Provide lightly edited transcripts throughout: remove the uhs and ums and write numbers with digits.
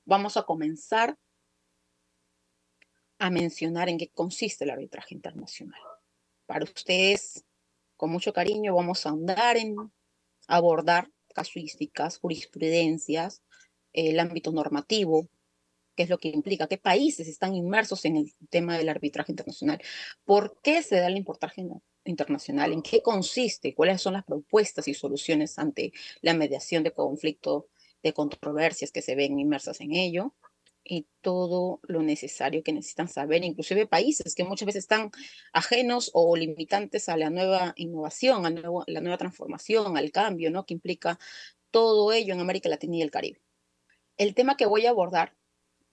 vamos a comenzar a mencionar en qué consiste el arbitraje internacional. Para ustedes, con mucho cariño, vamos a ahondar en abordar casuísticas, jurisprudencias, el ámbito normativo, qué es lo que implica, qué países están inmersos en el tema del arbitraje internacional, por qué se da el arbitraje internacional, en qué consiste, cuáles son las propuestas y soluciones ante la mediación de conflictos, de controversias que se ven inmersas en ello, y todo lo necesario que necesitan saber, inclusive países que muchas veces están ajenos o limitantes a la nueva innovación, a la nueva transformación, al cambio, ¿no? Que implica todo ello en América Latina y el Caribe. El tema que voy a abordar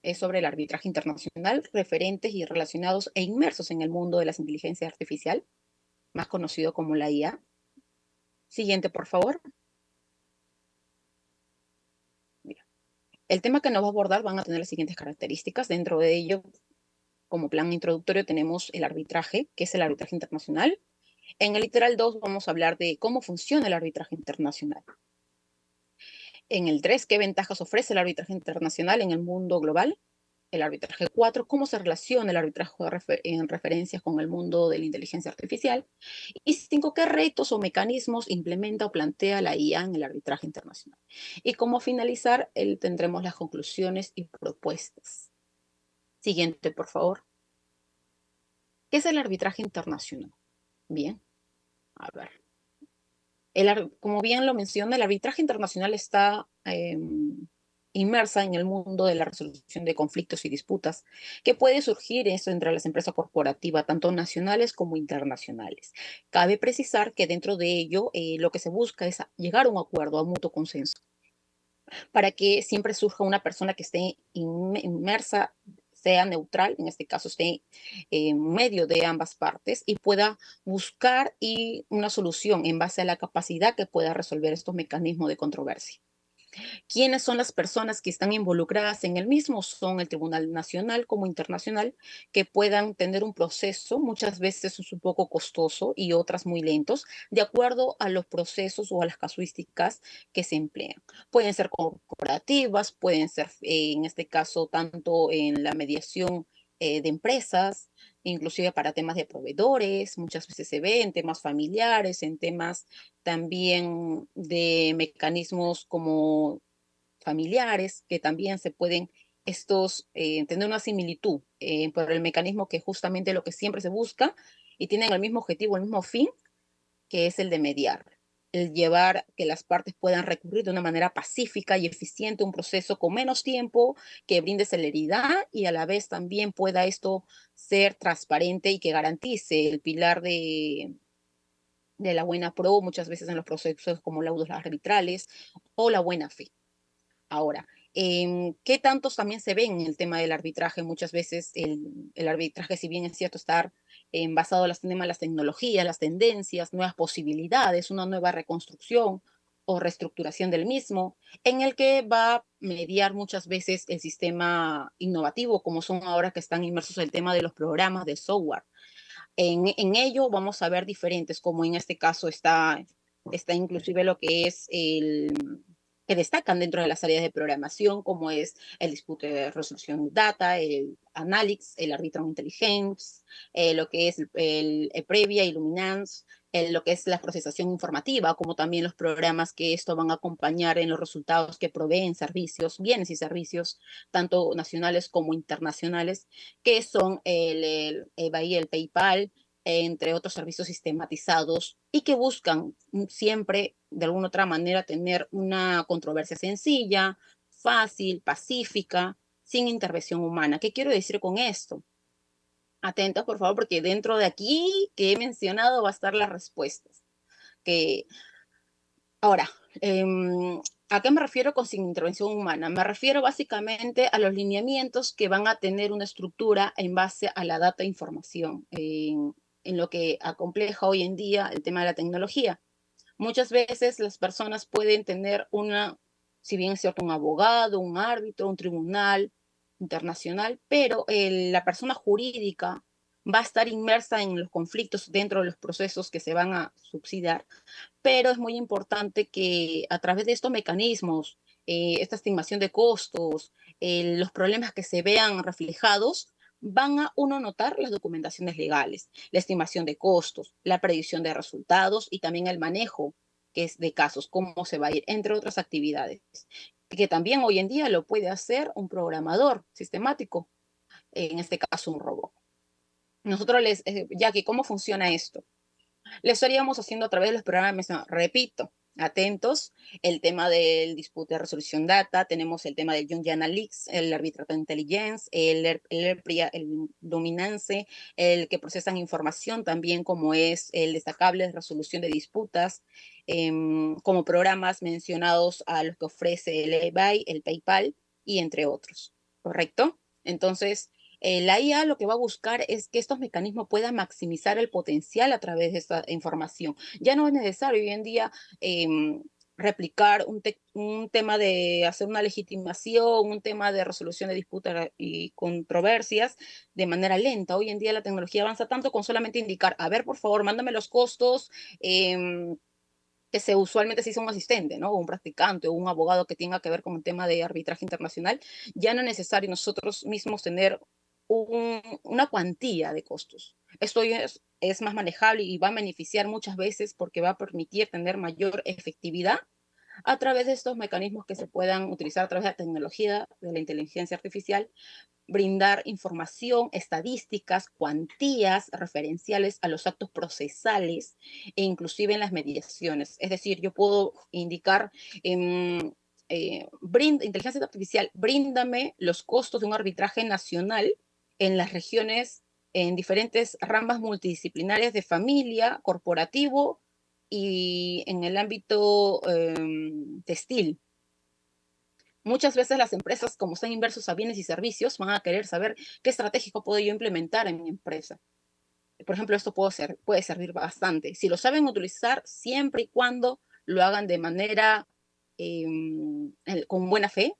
es sobre el arbitraje internacional, referentes y relacionados e inmersos en el mundo de la inteligencia artificial, más conocido como la IA. Siguiente, por favor. Mira, el tema que nos va a abordar van a tener las siguientes características. Dentro de ello, como plan introductorio, tenemos el arbitraje, que es el arbitraje internacional. En el literal 2 vamos a hablar de cómo funciona el arbitraje internacional. En el 3, qué ventajas ofrece el arbitraje internacional en el mundo global. El arbitraje 4, cómo se relaciona el arbitraje en referencias con el mundo de la inteligencia artificial. Y 5, qué retos o mecanismos implementa o plantea la IA en el arbitraje internacional. Y como finalizar, tendremos las conclusiones y propuestas. Siguiente, por favor. ¿Qué es el arbitraje internacional? Bien, a ver. Como bien lo menciona, el arbitraje internacional está inmersa en el mundo de la resolución de conflictos y disputas, que puede surgir eso entre las empresas corporativas, tanto nacionales como internacionales. Cabe precisar que dentro de ello lo que se busca es llegar a un acuerdo, a un mutuo consenso, para que siempre surja una persona que esté inmersa, sea neutral, en este caso esté en medio de ambas partes y pueda buscar una solución en base a la capacidad que pueda resolver estos mecanismos de controversia. ¿Quiénes son las personas que están involucradas en el mismo? Son el Tribunal Nacional como internacional, que puedan tener un proceso, muchas veces es un poco costoso y otras muy lentos, de acuerdo a los procesos o a las casuísticas que se emplean. Pueden ser corporativas, pueden ser, en este caso, tanto en la mediación de empresas, inclusive para temas de proveedores, muchas veces se ve en temas familiares, en temas también de mecanismos como familiares, que también se pueden tener una similitud por el mecanismo que justamente lo que siempre se busca y tienen el mismo objetivo, el mismo fin, que es el de mediar, el llevar que las partes puedan recurrir de una manera pacífica y eficiente a un proceso con menos tiempo, que brinde celeridad y a la vez también pueda esto ser transparente y que garantice el pilar de la buena pro, muchas veces en los procesos como laudos arbitrales, o la buena fe. Ahora, ¿qué tantos también se ven en el tema del arbitraje? Muchas veces el arbitraje, si bien es cierto estar basado en las tecnologías, las tendencias, nuevas posibilidades, una nueva reconstrucción o reestructuración del mismo, en el que va a mediar muchas veces el sistema innovativo, como son ahora que están inmersos en el tema de los programas de software. En ello vamos a ver diferentes, como en este caso está inclusive lo que es que destacan dentro de las áreas de programación, como es el dispute de resolución de data, el Analytics, el Arbitrum Intelligence, lo que es el Previa, Illuminance, lo que es la procesación informativa, como también los programas que esto van a acompañar en los resultados que proveen servicios, bienes y servicios, tanto nacionales como internacionales, que son el EVA y el PayPal, entre otros servicios sistematizados y que buscan siempre, de alguna otra manera, tener una controversia sencilla, fácil, pacífica, sin intervención humana. ¿Qué quiero decir con esto? Atentos, por favor, porque dentro de aquí que he mencionado va a estar las respuestas. Que ahora, ¿a qué me refiero con sin intervención humana? Me refiero básicamente a los lineamientos que van a tener una estructura en base a la data e información, en lo que acompleja hoy en día el tema de la tecnología. Muchas veces las personas pueden tener si bien es cierto, un abogado, un árbitro, un tribunal internacional, pero la persona jurídica va a estar inmersa en los conflictos dentro de los procesos que se van a subsidiar, pero es muy importante que a través de estos mecanismos, esta estimación de costos, los problemas que se vean reflejados, van a uno notar las documentaciones legales, la estimación de costos, la predicción de resultados y también el manejo que es de casos, cómo se va a ir, entre otras actividades, que también hoy en día lo puede hacer un programador sistemático, en este caso un robot. Nosotros ya que cómo funciona esto, le estaríamos haciendo a través de los programas, repito, atentos, el tema del disputa de resolución data, tenemos el tema del Young Analytics, el Arbitrage Intelligence, el Dominance, el que procesan información también como es el destacable de resolución de disputas, como programas mencionados a los que ofrece el eBay, el PayPal y entre otros, ¿correcto? Entonces, la IA lo que va a buscar es que estos mecanismos puedan maximizar el potencial a través de esta información. Ya no es necesario hoy en día replicar un tema de hacer una legitimación, un tema de resolución de disputas y controversias de manera lenta. Hoy en día la tecnología avanza tanto con solamente indicar, a ver, por favor, mándame los costos. Que se usualmente se hizo un asistente, ¿no? O un practicante o un abogado que tenga que ver con el tema de arbitraje internacional, ya no es necesario nosotros mismos tener una cuantía de costos. Esto es más manejable y va a beneficiar muchas veces porque va a permitir tener mayor efectividad a través de estos mecanismos que se puedan utilizar a través de la tecnología, de la inteligencia artificial, brindar información, estadísticas, cuantías referenciales a los actos procesales e inclusive en las mediaciones. Es decir, yo puedo indicar, inteligencia artificial, bríndame los costos de un arbitraje nacional en las regiones, en diferentes ramas multidisciplinarias de familia, corporativo y en el ámbito textil. Muchas veces las empresas, como están inversos a bienes y servicios, van a querer saber qué estratégico puedo yo implementar en mi empresa. Por ejemplo, esto puede servir bastante. Si lo saben utilizar, siempre y cuando lo hagan de manera eh, con buena fe,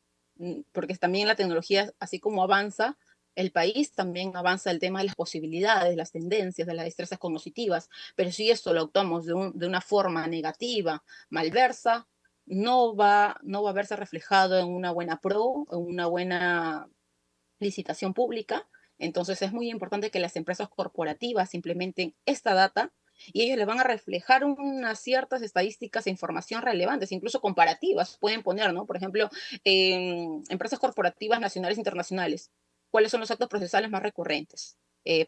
porque también la tecnología, así como avanza, el país también avanza el tema de las posibilidades, las tendencias, de las destrezas cognitivas. Pero si esto lo actuamos de una forma negativa, malversa, no va a verse reflejado en una buena en una buena licitación pública. Entonces es muy importante que las empresas corporativas implementen esta data y ellos le van a reflejar unas ciertas estadísticas e información relevantes, incluso comparativas, pueden poner, ¿no? Por ejemplo, empresas corporativas nacionales e internacionales. ¿Cuáles son los actos procesales más recurrentes?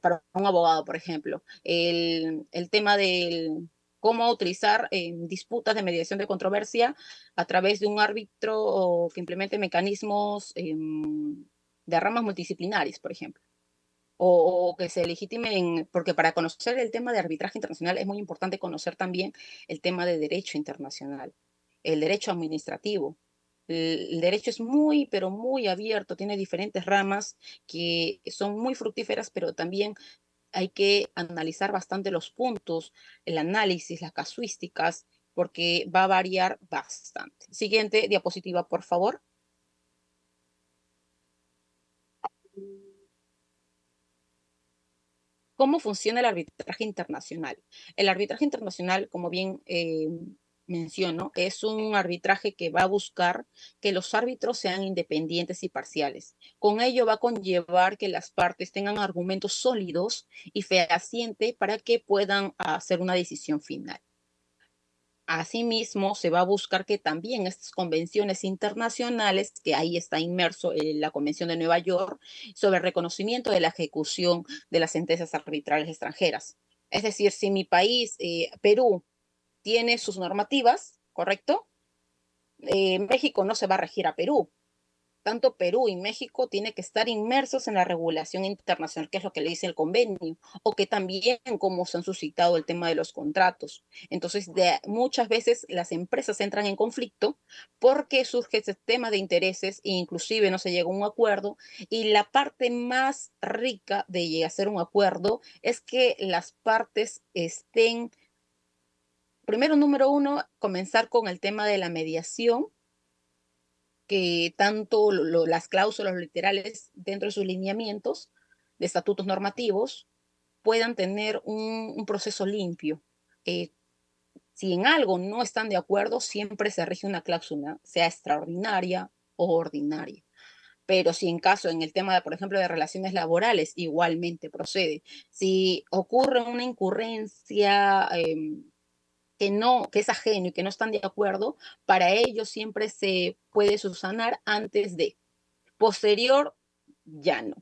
Para un abogado, por ejemplo. El tema del cómo utilizar disputas de mediación de controversia a través de un árbitro o que implemente mecanismos de ramas multidisciplinares, por ejemplo, o que se legitimen, porque para conocer el tema de arbitraje internacional es muy importante conocer también el tema de derecho internacional, el derecho administrativo. El derecho es muy, pero muy abierto, tiene diferentes ramas que son muy fructíferas, pero también hay que analizar bastante los puntos, el análisis, las casuísticas, porque va a variar bastante. Siguiente diapositiva, por favor. ¿Cómo funciona el arbitraje internacional? El arbitraje internacional, como bien menciono, es un arbitraje que va a buscar que los árbitros sean independientes y parciales. Con ello va a conllevar que las partes tengan argumentos sólidos y fehacientes para que puedan hacer una decisión final. Asimismo, se va a buscar que también estas convenciones internacionales, que ahí está inmerso la Convención de Nueva York, sobre el reconocimiento de la ejecución de las sentencias arbitrales extranjeras. Es decir, si mi país, Perú, tiene sus normativas, ¿correcto? México no se va a regir a Perú, tanto Perú y México tienen que estar inmersos en la regulación internacional, que es lo que le dice el convenio, o que también como se han suscitado el tema de los contratos. Entonces, muchas veces las empresas entran en conflicto porque surge ese tema de intereses e inclusive no se llega a un acuerdo. Y la parte más rica de hacer un acuerdo es que las partes estén, primero, número uno, comenzar con el tema de la mediación, que tanto las cláusulas literales dentro de sus lineamientos de estatutos normativos puedan tener un proceso limpio. Eh, si en algo no están de acuerdo, siempre se rige una cláusula, sea extraordinaria o ordinaria. Pero si en caso, en el tema, por ejemplo, de relaciones laborales, igualmente procede. Si ocurre una incurrencia que es ajeno y que no están de acuerdo, para ello siempre se puede subsanar antes de. Posterior, ya no,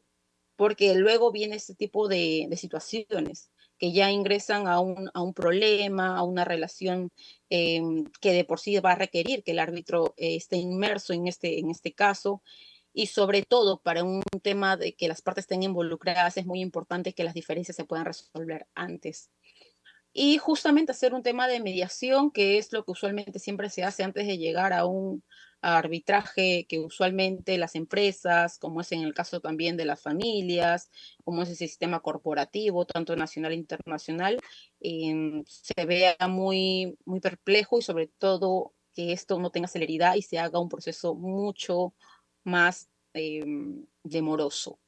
porque luego viene este tipo de situaciones que ya ingresan a un problema, a una relación que de por sí va a requerir que el árbitro esté inmerso en este caso. Y sobre todo para un tema de que las partes estén involucradas, es muy importante que las diferencias se puedan resolver antes. Y justamente hacer un tema de mediación, que es lo que usualmente siempre se hace antes de llegar a un arbitraje, que usualmente las empresas, como es en el caso también de las familias, como es el sistema corporativo, tanto nacional e internacional, se vea muy, muy perplejo y sobre todo que esto no tenga celeridad y se haga un proceso mucho más demoroso.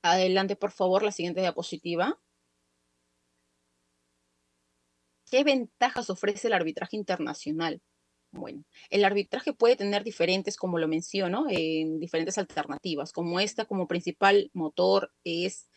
Adelante, por favor, la siguiente diapositiva. ¿Qué ventajas ofrece el arbitraje internacional? Bueno, el arbitraje puede tener diferentes, como lo menciono, diferentes alternativas, como esta como principal motor es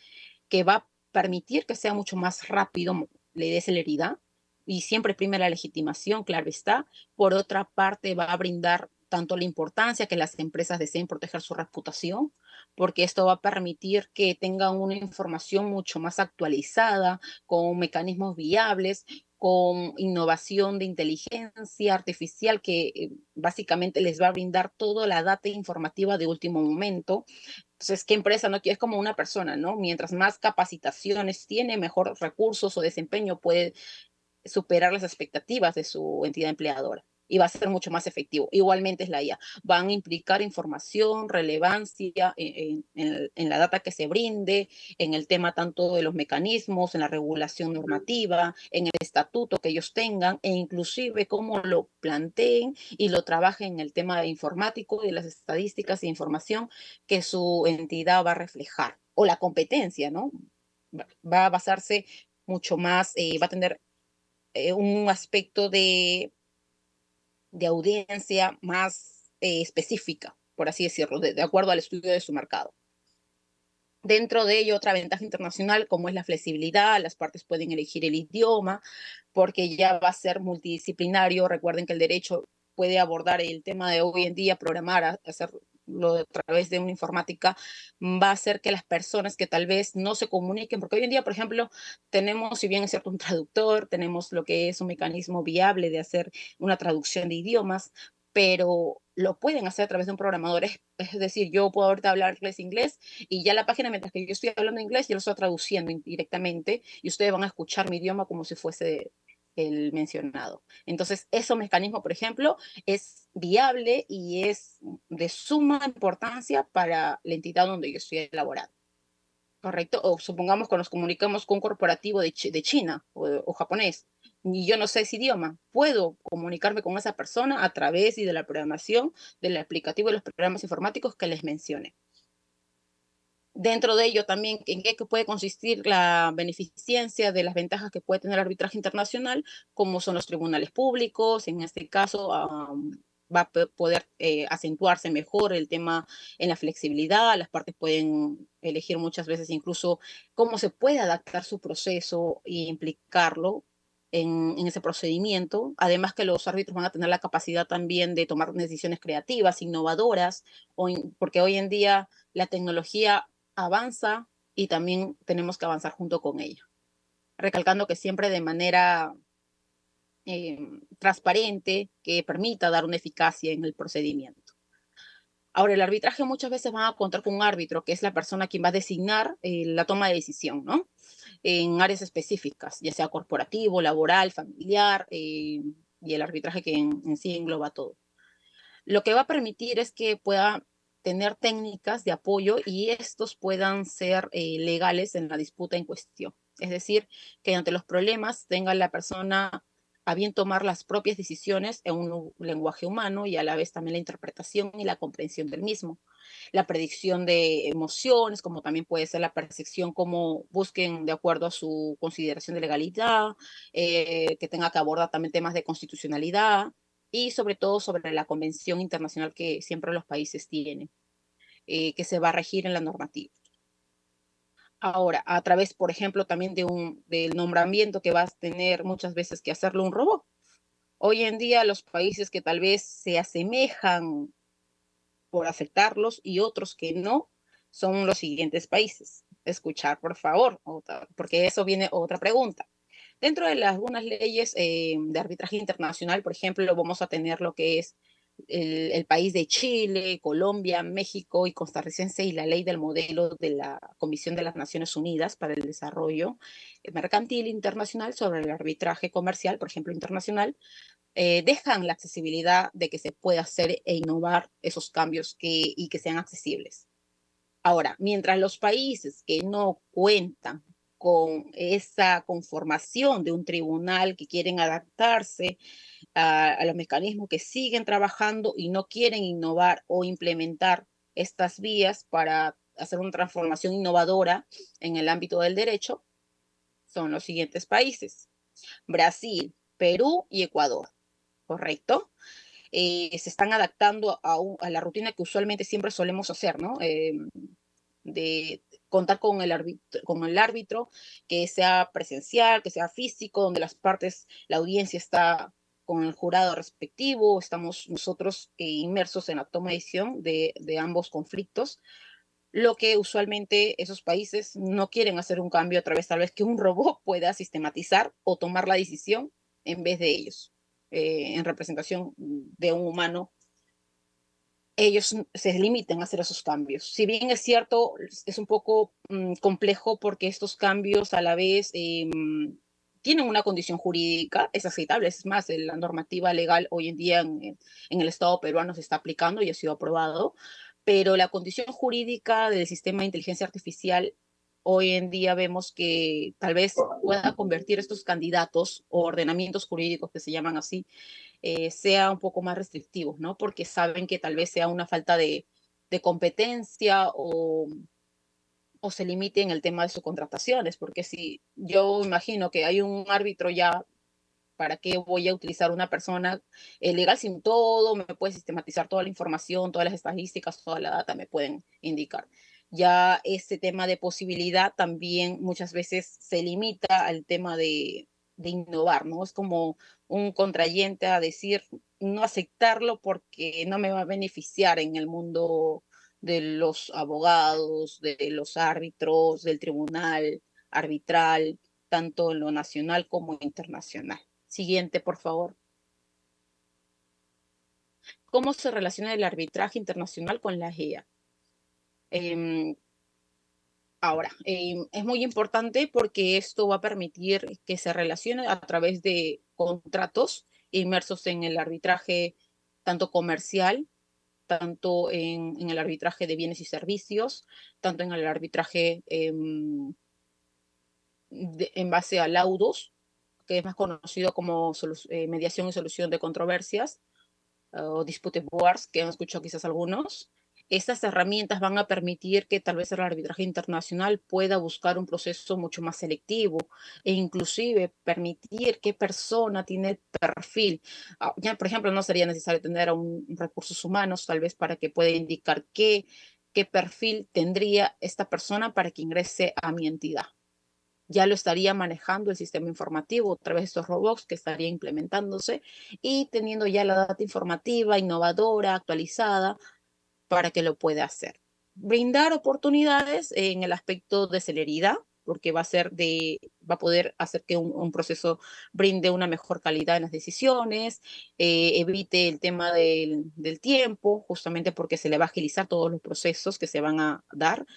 que va a permitir que sea mucho más rápido, le dé celeridad y siempre prime la legitimación, claro está. Por otra parte, va a brindar tanto la importancia que las empresas deseen proteger su reputación, porque esto va a permitir que tengan una información mucho más actualizada, con mecanismos viables, con innovación de inteligencia artificial que básicamente les va a brindar toda la data informativa de último momento. Entonces, ¿qué empresa no quiere? Es como una persona, ¿no? Mientras más capacitaciones tiene, mejor recursos o desempeño puede superar las expectativas de su entidad empleadora y va a ser mucho más efectivo. Igualmente es la IA. Van a implicar información, relevancia en la data que se brinde, en el tema tanto de los mecanismos, en la regulación normativa, en el estatuto que ellos tengan e inclusive cómo lo planteen y lo trabajen en el tema informático y de las estadísticas e información que su entidad va a reflejar. O la competencia, ¿no? Va a basarse mucho más, va a tener un aspecto de audiencia más específica, por así decirlo, de acuerdo al estudio de su mercado. Dentro de ello, otra ventaja internacional, como es la flexibilidad, las partes pueden elegir el idioma, porque ya va a ser multidisciplinario. Recuerden que el derecho puede abordar el tema de hoy en día, programar, hacerlo a través de una informática, va a hacer que las personas que tal vez no se comuniquen, porque hoy en día, por ejemplo, tenemos, si bien es cierto, un traductor, tenemos lo que es un mecanismo viable de hacer una traducción de idiomas, pero lo pueden hacer a través de un programador. Es decir, yo puedo ahorita hablarles inglés y ya la página, mientras que yo estoy hablando inglés, yo lo estoy traduciendo directamente y ustedes van a escuchar mi idioma como si fuese el mencionado. Entonces, ese mecanismo, por ejemplo, es viable y es de suma importancia para la entidad donde yo estoy elaborando. ¿Correcto? O supongamos que nos comunicamos con un corporativo de China o japonés y yo no sé ese idioma, puedo comunicarme con esa persona a través y de la programación del aplicativo de los programas informáticos que les mencioné. Dentro de ello también, ¿en qué puede consistir la beneficencia de las ventajas que puede tener el arbitraje internacional? Como son los tribunales públicos, en este caso va a poder acentuarse mejor el tema en la flexibilidad, las partes pueden elegir muchas veces incluso cómo se puede adaptar su proceso e implicarlo en ese procedimiento. Además que los árbitros van a tener la capacidad también de tomar decisiones creativas, innovadoras, porque hoy en día la tecnología avanza y también tenemos que avanzar junto con ella. Recalcando que siempre de manera transparente, que permita dar una eficacia en el procedimiento. Ahora, el arbitraje muchas veces va a contar con un árbitro, que es la persona quien va a designar la toma de decisión, ¿no? En áreas específicas, ya sea corporativo, laboral, familiar, y el arbitraje que en sí engloba todo. Lo que va a permitir es que pueda tener técnicas de apoyo y estos puedan ser legales en la disputa en cuestión. Es decir, que ante los problemas tenga la persona a bien tomar las propias decisiones en un lenguaje humano y a la vez también la interpretación y la comprensión del mismo. La predicción de emociones, como también puede ser la percepción, como busquen de acuerdo a su consideración de legalidad, que tenga que abordar también temas de constitucionalidad y sobre todo sobre la convención internacional que siempre los países tienen, que se va a regir en la normativa. Ahora, a través, por ejemplo, también del nombramiento que va a tener muchas veces que hacerlo un robot. Hoy en día los países que tal vez se asemejan por aceptarlos y otros que no son los siguientes países. Escuchar, por favor, porque eso viene otra pregunta. Dentro de algunas leyes de arbitraje internacional, por ejemplo, vamos a tener lo que es el país de Chile, Colombia, México y costarricense y la ley del modelo de la Comisión de las Naciones Unidas para el Desarrollo Mercantil Internacional sobre el arbitraje comercial, por ejemplo, internacional, dejan la accesibilidad de que se pueda hacer e innovar esos cambios y que sean accesibles. Ahora, mientras los países que no cuentan con esa conformación de un tribunal, que quieren adaptarse a los mecanismos, que siguen trabajando y no quieren innovar o implementar estas vías para hacer una transformación innovadora en el ámbito del derecho, son los siguientes países: Brasil, Perú y Ecuador. ¿Correcto? Se están adaptando a la rutina que usualmente siempre solemos hacer, ¿no? De contar con el árbitro, que sea presencial, que sea físico, donde las partes, la audiencia está con el jurado respectivo, estamos nosotros inmersos en la toma de decisión de ambos conflictos, lo que usualmente esos países no quieren hacer un cambio a través tal vez que un robot pueda sistematizar o tomar la decisión en vez de ellos, en representación de un humano. Ellos se limitan a hacer esos cambios. Si bien es cierto, es un poco complejo porque estos cambios a la vez tienen una condición jurídica, es aceptable. Es más, la normativa legal hoy en día en el Estado peruano se está aplicando y ha sido aprobado, pero la condición jurídica del sistema de inteligencia artificial hoy en día vemos que tal vez pueda convertir estos candidatos o ordenamientos jurídicos que se llaman así, sea un poco más restrictivos, ¿no? Porque saben que tal vez sea una falta de competencia o se limite en el tema de sus contrataciones, porque si yo imagino que hay un árbitro ya, ¿para qué voy a utilizar una persona legal sin todo? Me puede sistematizar toda la información, todas las estadísticas, toda la data me pueden indicar. Ya este tema de posibilidad también muchas veces se limita al tema de innovar, ¿no? Es como un contrayente a decir, no aceptarlo porque no me va a beneficiar en el mundo de los abogados, de los árbitros, del tribunal arbitral, tanto en lo nacional como internacional. Siguiente, por favor. ¿Cómo se relaciona el arbitraje internacional con la GEA? Ahora, es muy importante porque esto va a permitir que se relacione a través de contratos inmersos en el arbitraje tanto comercial, tanto en el arbitraje de bienes y servicios, tanto en el arbitraje en base a laudos, que es más conocido como mediación y solución de controversias, o dispute boards, que han escuchado quizás algunos. Estas herramientas van a permitir que tal vez el arbitraje internacional pueda buscar un proceso mucho más selectivo e inclusive permitir qué persona tiene perfil. Ya, por ejemplo, no sería necesario tener a un recursos humanos tal vez para que pueda indicar qué perfil tendría esta persona para que ingrese a mi entidad. Ya lo estaría manejando el sistema informativo a través de estos robots que estaría implementándose y teniendo ya la data informativa, innovadora, actualizada, para que lo pueda hacer. Brindar oportunidades en el aspecto de celeridad, porque va a poder hacer que un proceso brinde una mejor calidad en las decisiones, evite el tema del tiempo, justamente porque se le va a agilizar todos los procesos que se van a dar.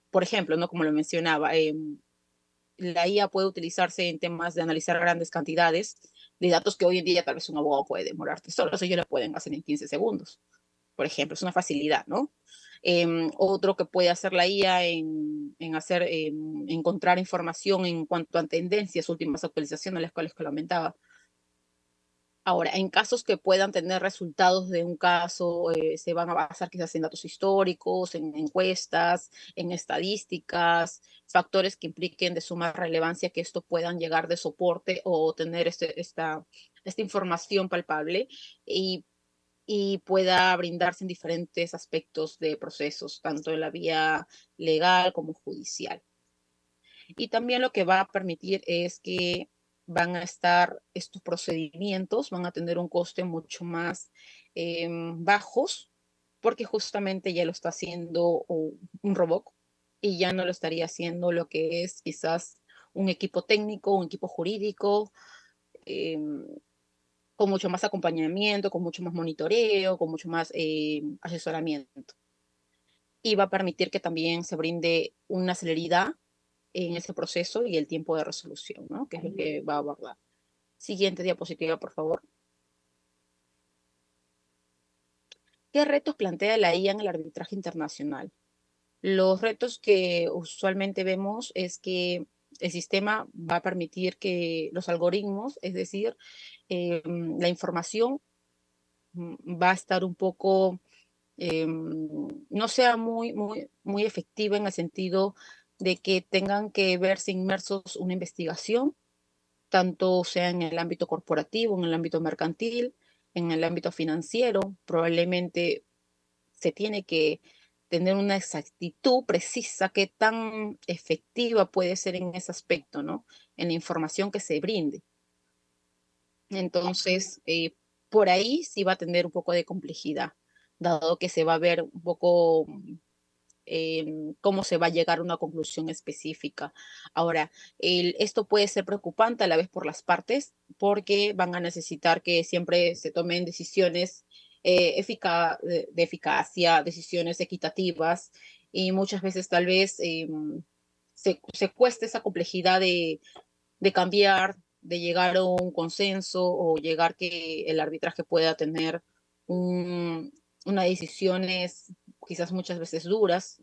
Por ejemplo, ¿no? Como lo mencionaba, la IA puede utilizarse en temas de analizar grandes cantidades de datos que hoy en día tal vez un abogado puede demorarte solo, ellos lo pueden hacer en 15 segundos. Por ejemplo, es una facilidad, ¿no? Otro que puede hacer la IA en hacer, encontrar información en cuanto a tendencias, últimas actualizaciones, las cuales que lo aumentaba. Ahora, en casos que puedan tener resultados de un caso, se van a basar quizás en datos históricos, en encuestas, en estadísticas, factores que impliquen de suma relevancia que esto puedan llegar de soporte o tener esta información palpable y, y pueda brindarse en diferentes aspectos de procesos, tanto en la vía legal como judicial. Y también lo que va a permitir es que van a estar estos procedimientos, van a tener un coste mucho más bajos, porque justamente ya lo está haciendo un robot y ya no lo estaría haciendo lo que es quizás un equipo técnico, un equipo jurídico, eh, con mucho más acompañamiento, con mucho más monitoreo, con mucho más asesoramiento. Y va a permitir que también se brinde una celeridad en ese proceso y el tiempo de resolución, ¿no? Que es lo que va a abordar. Siguiente diapositiva, por favor. ¿Qué retos plantea la IA en el arbitraje internacional? Los retos que usualmente vemos es que el sistema va a permitir que los algoritmos, es decir, la información va a estar un poco, no sea muy efectiva en el sentido de que tengan que verse inmersos una investigación, tanto sea en el ámbito corporativo, en el ámbito mercantil, en el ámbito financiero. Probablemente se tiene que tener una exactitud precisa, qué tan efectiva puede ser en ese aspecto, ¿no? En la información que se brinde. Entonces, por ahí sí va a tener un poco de complejidad, dado que se va a ver un poco cómo se va a llegar a una conclusión específica. Ahora, esto puede ser preocupante a la vez por las partes, porque van a necesitar que siempre se tomen decisiones de eficacia, decisiones equitativas, y muchas veces tal vez se cueste esa complejidad de cambiar, de llegar a un consenso o llegar que el arbitraje pueda tener unas decisiones quizás muchas veces duras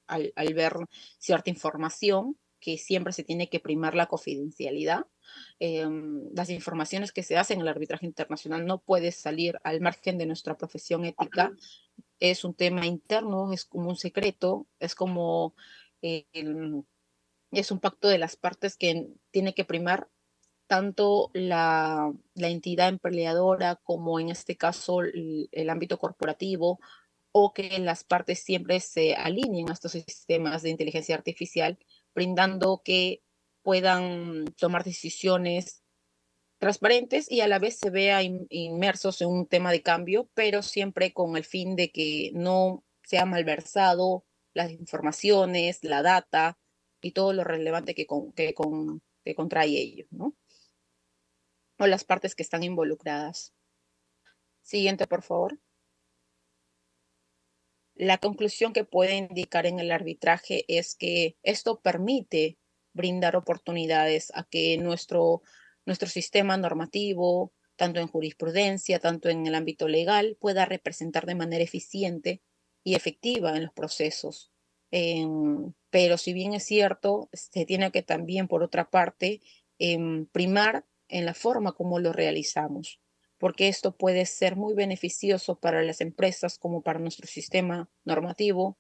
al ver cierta información, que siempre se tiene que primar la confidencialidad. Las informaciones que se hacen en el arbitraje internacional no puede salir al margen de nuestra profesión ética. Es un tema interno, es como un secreto, es como eh, es un pacto de las partes que tiene que primar tanto la entidad empleadora como en este caso el ámbito corporativo, o que las partes siempre se alineen a estos sistemas de inteligencia artificial, brindando que puedan tomar decisiones transparentes y a la vez se vea inmersos en un tema de cambio, pero siempre con el fin de que no sea malversado las informaciones, la data y todo lo relevante que contrae ello, ¿no? O las partes que están involucradas. Siguiente, por favor. La conclusión que puede indicar en el arbitraje es que esto permite brindar oportunidades a que nuestro sistema normativo, tanto en jurisprudencia, tanto en el ámbito legal, pueda representar de manera eficiente y efectiva en los procesos. Pero si bien es cierto, se tiene que también, por otra parte, primar en la forma como lo realizamos, porque esto puede ser muy beneficioso para las empresas como para nuestro sistema normativo,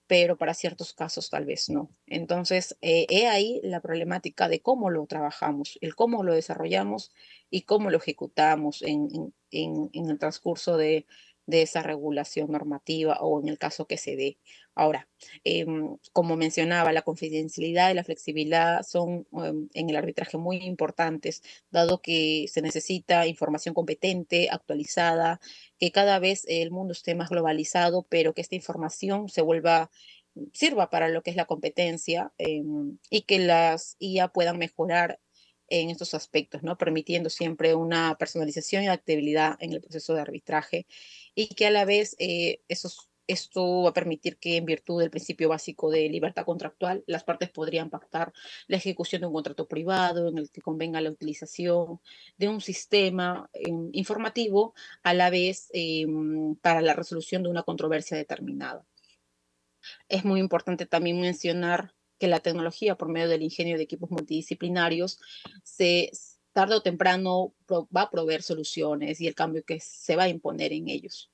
pero para ciertos casos tal vez no. Entonces, he ahí la problemática de cómo lo trabajamos, el cómo lo desarrollamos y cómo lo ejecutamos en el transcurso de esa regulación normativa o en el caso que se dé. Ahora, como mencionaba, la confidencialidad y la flexibilidad son en el arbitraje muy importantes, dado que se necesita información competente, actualizada, que cada vez el mundo esté más globalizado, pero que esta información sirva para lo que es la competencia, y que las IA puedan mejorar en estos aspectos, ¿no? Permitiendo siempre una personalización y adaptabilidad en el proceso de arbitraje, y que a la vez esto va a permitir que, en virtud del principio básico de libertad contractual, las partes podrían pactar la ejecución de un contrato privado en el que convenga la utilización de un sistema informativo, a la vez para la resolución de una controversia determinada. Es muy importante también mencionar que la tecnología, por medio del ingenio de equipos multidisciplinarios, tarde o temprano va a proveer soluciones y el cambio que se va a imponer en ellos.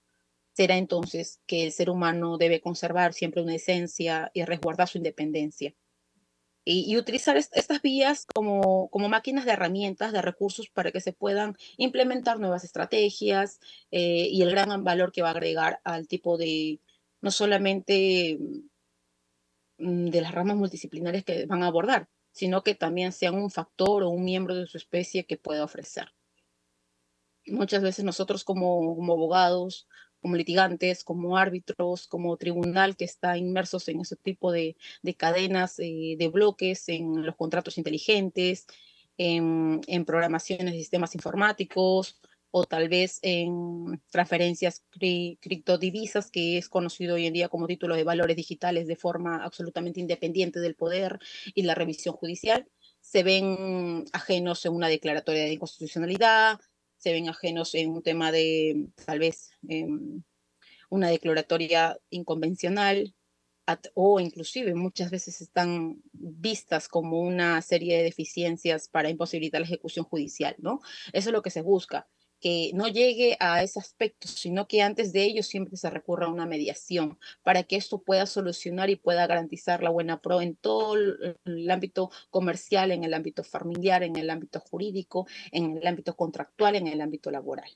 Será entonces que el ser humano debe conservar siempre una esencia y resguardar su independencia. Y utilizar estas vías como máquinas de herramientas, de recursos para que se puedan implementar nuevas estrategias y el gran valor que va a agregar al tipo de, no solamente de las ramas multidisciplinarias que van a abordar, sino que también sean un factor o un miembro de su especie que pueda ofrecer. Muchas veces nosotros como abogados, como litigantes, como árbitros, como tribunal que está inmersos en ese tipo de cadenas, de bloques, en los contratos inteligentes, en programaciones de sistemas informáticos o tal vez en transferencias criptodivisas, que es conocido hoy en día como título de valores digitales de forma absolutamente independiente del poder y la revisión judicial, se ven ajenos en una declaratoria de inconstitucionalidad, se ven ajenos en un tema de tal vez una declaratoria inconvencional o inclusive muchas veces están vistas como una serie de deficiencias para imposibilitar la ejecución judicial, ¿no? Eso es lo que se busca, que no llegue a ese aspecto, sino que antes de ello siempre se recurra a una mediación para que esto pueda solucionar y pueda garantizar la buena pro en todo el ámbito comercial, en el ámbito familiar, en el ámbito jurídico, en el ámbito contractual, en el ámbito laboral.